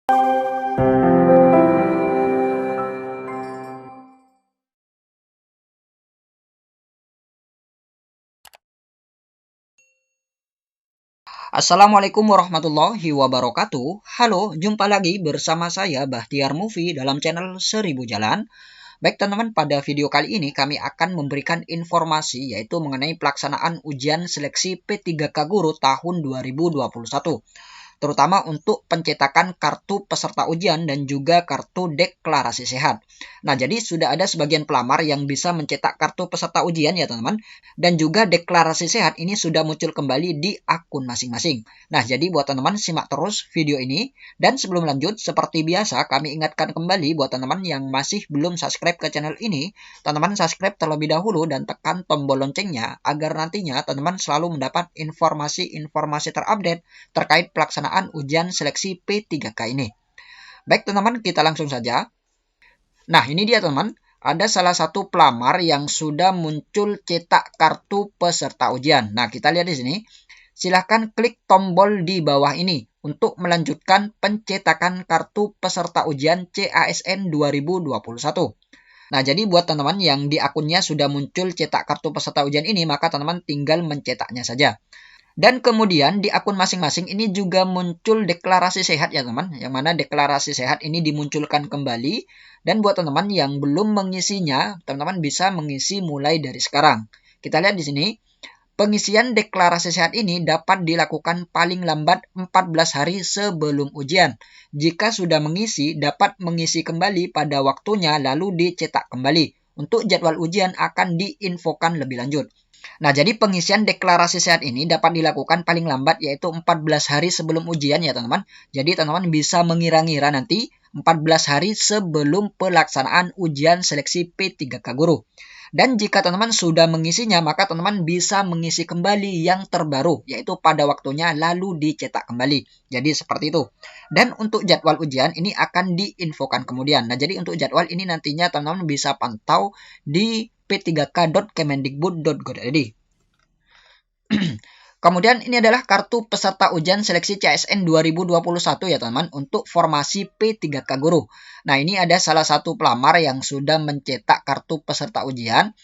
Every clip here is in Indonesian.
Assalamualaikum warahmatullahi wabarakatuh. Halo, jumpa lagi bersama saya Bahtiar Movie dalam channel 1000 Jalan. Baik teman-teman, pada video kali ini kami akan memberikan informasi yaitu mengenai pelaksanaan ujian seleksi P3K Guru tahun 2021. Terutama untuk pencetakan kartu peserta ujian dan juga kartu deklarasi sehat. Nah, jadi sudah ada sebagian pelamar yang bisa mencetak kartu peserta ujian ya teman-teman, dan juga deklarasi sehat ini sudah muncul kembali di akun masing-masing. Nah, jadi buat teman-teman simak terus video ini, dan sebelum lanjut, seperti biasa kami ingatkan kembali buat teman-teman yang masih belum subscribe ke channel ini, teman-teman subscribe terlebih dahulu dan tekan tombol loncengnya agar nantinya teman-teman selalu mendapat informasi-informasi terupdate terkait pelaksanaan ujian seleksi P3K ini. Baik teman-teman, kita langsung saja. Nah, ini dia teman-teman, ada salah satu pelamar yang sudah muncul cetak kartu peserta ujian. Nah, kita lihat di sini. Silahkan klik tombol di bawah ini untuk melanjutkan pencetakan kartu peserta ujian CASN 2021. Nah, jadi buat teman-teman yang di akunnya sudah muncul cetak kartu peserta ujian ini, maka teman-teman tinggal mencetaknya saja. Dan kemudian di akun masing-masing ini juga muncul deklarasi sehat ya teman, yang mana deklarasi sehat ini dimunculkan kembali. Dan buat teman-teman yang belum mengisinya, teman-teman bisa mengisi mulai dari sekarang. Kita lihat di sini, pengisian deklarasi sehat ini dapat dilakukan paling lambat 14 hari sebelum ujian. Jika sudah mengisi, dapat mengisi kembali pada waktunya lalu dicetak kembali. Untuk jadwal ujian akan diinfokan lebih lanjut. Nah, jadi pengisian deklarasi sehat ini dapat dilakukan paling lambat yaitu 14 hari sebelum ujian ya teman-teman. Jadi teman-teman bisa mengira-ngira nanti 14 hari sebelum pelaksanaan ujian seleksi P3K Guru. Dan jika teman-teman sudah mengisinya, maka teman-teman bisa mengisi kembali yang terbaru, yaitu pada waktunya lalu dicetak kembali. Jadi seperti itu. Dan untuk jadwal ujian ini akan diinfokan kemudian. Nah, jadi untuk jadwal ini nantinya teman-teman bisa pantau di p3k.kemendikbud.go.id. Kemudian ini adalah kartu peserta ujian seleksi CASN 2021 ya teman-teman untuk formasi P3K Guru. Nah, ini ada salah satu pelamar yang sudah mencetak kartu peserta ujian,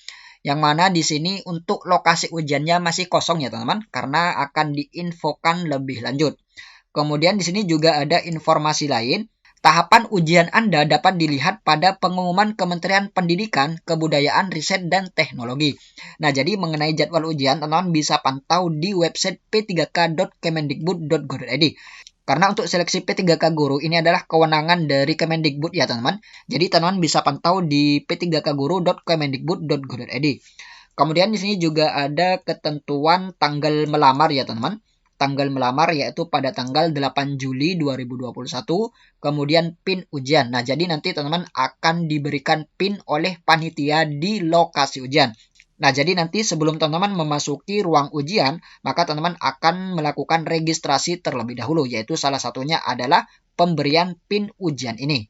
yang mana di sini untuk lokasi ujiannya masih kosong ya teman-teman, karena akan diinfokan lebih lanjut. Kemudian di sini juga ada informasi lain. Tahapan ujian Anda dapat dilihat pada pengumuman Kementerian Pendidikan, Kebudayaan, Riset, dan Teknologi. Nah, jadi mengenai jadwal ujian, teman-teman bisa pantau di website p3k.kemendikbud.go.id. Karena untuk seleksi P3K Guru ini adalah kewenangan dari Kemendikbud ya teman-teman. Jadi teman-teman bisa pantau di p3kguru.kemendikbud.go.id. Kemudian di sini juga ada ketentuan tanggal melamar ya teman-teman. Tanggal melamar yaitu pada tanggal 8 Juli 2021, kemudian PIN ujian. Nah, jadi nanti teman-teman akan diberikan PIN oleh panitia di lokasi ujian. Nah, jadi nanti sebelum teman-teman memasuki ruang ujian, maka teman-teman akan melakukan registrasi terlebih dahulu, yaitu salah satunya adalah pemberian PIN ujian ini.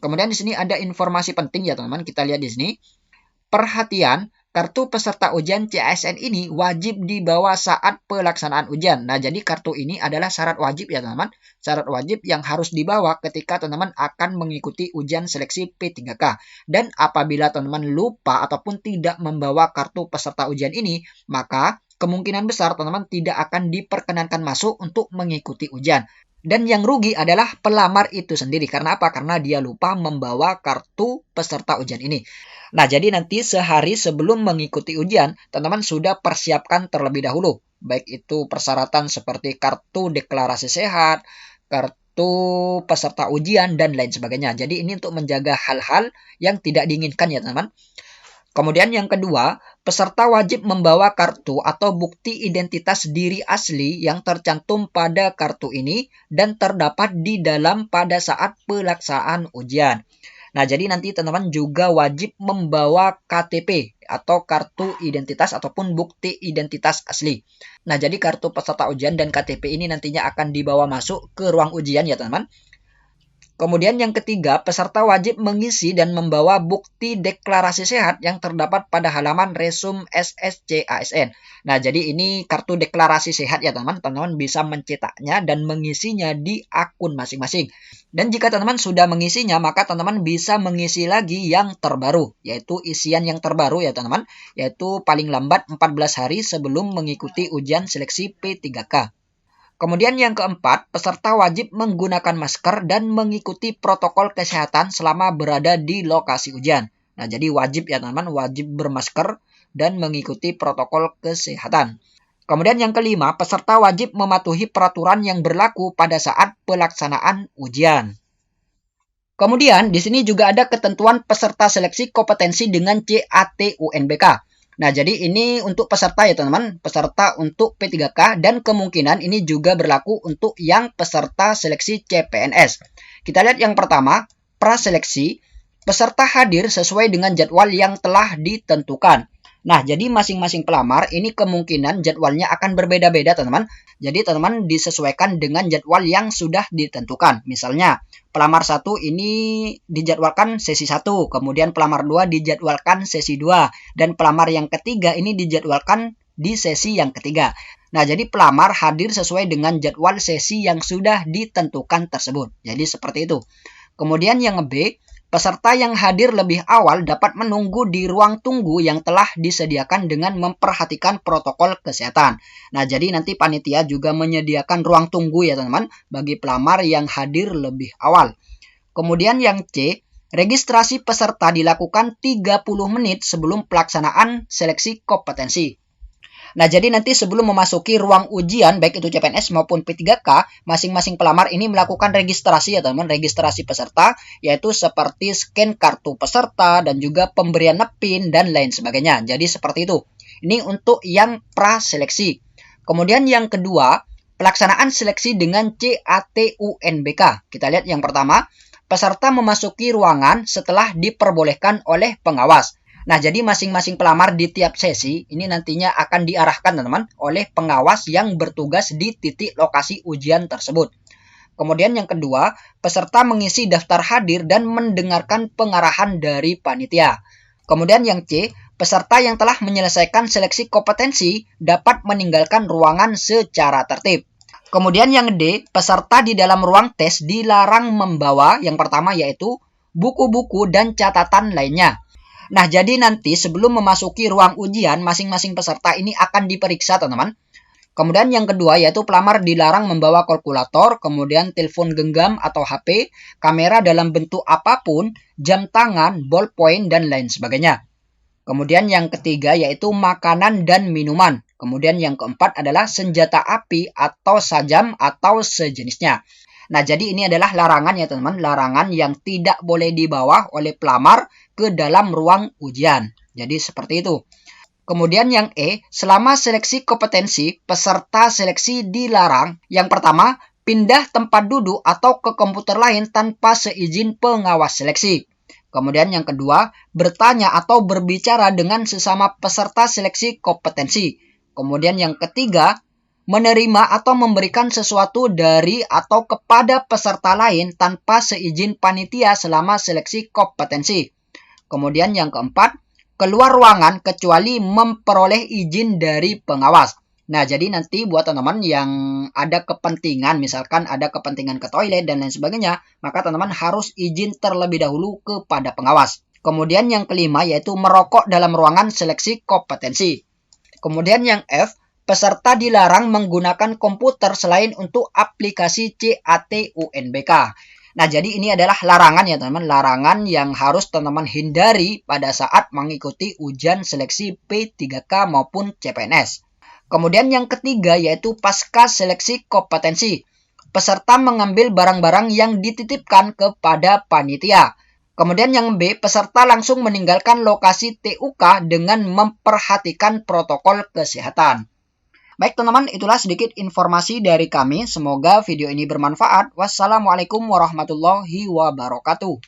Kemudian di sini ada informasi penting ya teman-teman, kita lihat di sini. Perhatian, kartu peserta ujian CASN ini wajib dibawa saat pelaksanaan ujian. Nah, jadi kartu ini adalah syarat wajib ya teman-teman. Syarat wajib yang harus dibawa ketika teman-teman akan mengikuti ujian seleksi P3K. Dan apabila teman-teman lupa ataupun tidak membawa kartu peserta ujian ini, maka kemungkinan besar teman-teman tidak akan diperkenankan masuk untuk mengikuti ujian. Dan yang rugi adalah pelamar itu sendiri. Karena apa? Karena dia lupa membawa kartu peserta ujian ini. Nah, jadi nanti sehari sebelum mengikuti ujian, teman-teman sudah persiapkan terlebih dahulu. Baik itu persyaratan seperti kartu deklarasi sehat, kartu peserta ujian, dan lain sebagainya. Jadi ini untuk menjaga hal-hal yang tidak diinginkan ya teman-teman. Kemudian yang kedua, peserta wajib membawa kartu atau bukti identitas diri asli yang tercantum pada kartu ini dan terdapat di dalam pada saat pelaksanaan ujian. Nah, jadi nanti teman-teman juga wajib membawa KTP atau kartu identitas ataupun bukti identitas asli. Nah, jadi kartu peserta ujian dan KTP ini nantinya akan dibawa masuk ke ruang ujian ya teman-teman. Kemudian yang ketiga, peserta wajib mengisi dan membawa bukti deklarasi sehat yang terdapat pada halaman resum SSC ASN. Nah, jadi ini kartu deklarasi sehat ya teman-teman. Teman-teman bisa mencetaknya dan mengisinya di akun masing-masing. Dan jika teman-teman sudah mengisinya, maka teman-teman bisa mengisi lagi yang terbaru, yaitu isian yang terbaru ya teman-teman, yaitu paling lambat 14 hari sebelum mengikuti ujian seleksi P3K. Kemudian yang keempat, peserta wajib menggunakan masker dan mengikuti protokol kesehatan selama berada di lokasi ujian. Nah, jadi wajib ya teman-teman, wajib bermasker dan mengikuti protokol kesehatan. Kemudian yang kelima, peserta wajib mematuhi peraturan yang berlaku pada saat pelaksanaan ujian. Kemudian di sini juga ada ketentuan peserta seleksi kompetensi dengan CAT UNBK. Nah, jadi ini untuk peserta ya teman-teman, peserta untuk P3K dan kemungkinan ini juga berlaku untuk yang peserta seleksi CPNS. Kita lihat yang pertama, praseleksi, peserta hadir sesuai dengan jadwal yang telah ditentukan. Nah, jadi masing-masing pelamar ini kemungkinan jadwalnya akan berbeda-beda teman-teman. Jadi teman-teman disesuaikan dengan jadwal yang sudah ditentukan. Misalnya, pelamar 1 ini dijadwalkan sesi 1, kemudian pelamar 2 dijadwalkan sesi 2, dan pelamar yang ketiga ini dijadwalkan di sesi yang ketiga. Nah, jadi pelamar hadir sesuai dengan jadwal sesi yang sudah ditentukan tersebut. Jadi seperti itu. Kemudian yang B, peserta yang hadir lebih awal dapat menunggu di ruang tunggu yang telah disediakan dengan memperhatikan protokol kesehatan. Nah, jadi nanti panitia juga menyediakan ruang tunggu ya teman-teman bagi pelamar yang hadir lebih awal. Kemudian yang C, registrasi peserta dilakukan 30 menit sebelum pelaksanaan seleksi kompetensi. Nah, jadi nanti sebelum memasuki ruang ujian, baik itu CPNS maupun P3K, masing-masing pelamar ini melakukan registrasi ya teman-teman, registrasi peserta, yaitu seperti scan kartu peserta dan juga pemberian PIN dan lain sebagainya. Jadi seperti itu. Ini untuk yang praseleksi. Kemudian yang kedua, pelaksanaan seleksi dengan CAT UNBK. Kita lihat yang pertama, peserta memasuki ruangan setelah diperbolehkan oleh pengawas. Nah, jadi masing-masing pelamar di tiap sesi ini nantinya akan diarahkan teman-teman oleh pengawas yang bertugas di titik lokasi ujian tersebut. Kemudian yang kedua, peserta mengisi daftar hadir dan mendengarkan pengarahan dari panitia. Kemudian yang C, peserta yang telah menyelesaikan seleksi kompetensi dapat meninggalkan ruangan secara tertib. Kemudian yang D, peserta di dalam ruang tes dilarang membawa yang pertama yaitu buku-buku dan catatan lainnya. Nah, jadi nanti sebelum memasuki ruang ujian, masing-masing peserta ini akan diperiksa, teman-teman. Kemudian yang kedua yaitu pelamar dilarang membawa kalkulator, kemudian telepon genggam atau HP, kamera dalam bentuk apapun, jam tangan, ballpoint, dan lain sebagainya. Kemudian yang ketiga yaitu makanan dan minuman. Kemudian yang keempat adalah senjata api atau sajam atau sejenisnya. Nah, jadi ini adalah larangan ya teman-teman, larangan yang tidak boleh dibawa oleh pelamar ke dalam ruang ujian. Jadi seperti itu. Kemudian yang E, selama seleksi kompetensi, peserta seleksi dilarang. Yang pertama, pindah tempat duduk atau ke komputer lain tanpa seizin pengawas seleksi. Kemudian yang kedua, bertanya atau berbicara dengan sesama peserta seleksi kompetensi. Kemudian yang ketiga, menerima atau memberikan sesuatu dari atau kepada peserta lain tanpa seizin panitia selama seleksi kompetensi. Kemudian yang keempat, keluar ruangan kecuali memperoleh izin dari pengawas. Nah, jadi nanti buat teman-teman yang ada kepentingan, misalkan ada kepentingan ke toilet dan lain sebagainya, maka teman-teman harus izin terlebih dahulu kepada pengawas. Kemudian yang kelima yaitu merokok dalam ruangan seleksi kompetensi. Kemudian yang F, peserta dilarang menggunakan komputer selain untuk aplikasi CAT UNBK. Nah, jadi ini adalah larangan ya teman-teman, larangan yang harus teman-teman hindari pada saat mengikuti ujian seleksi P3K maupun CPNS. Kemudian yang ketiga yaitu pasca seleksi kompetensi. Peserta mengambil barang-barang yang dititipkan kepada panitia. Kemudian yang B, peserta langsung meninggalkan lokasi TUK dengan memperhatikan protokol kesehatan. Baik teman-teman, itulah sedikit informasi dari kami. Semoga video ini bermanfaat. Wassalamualaikum warahmatullahi wabarakatuh.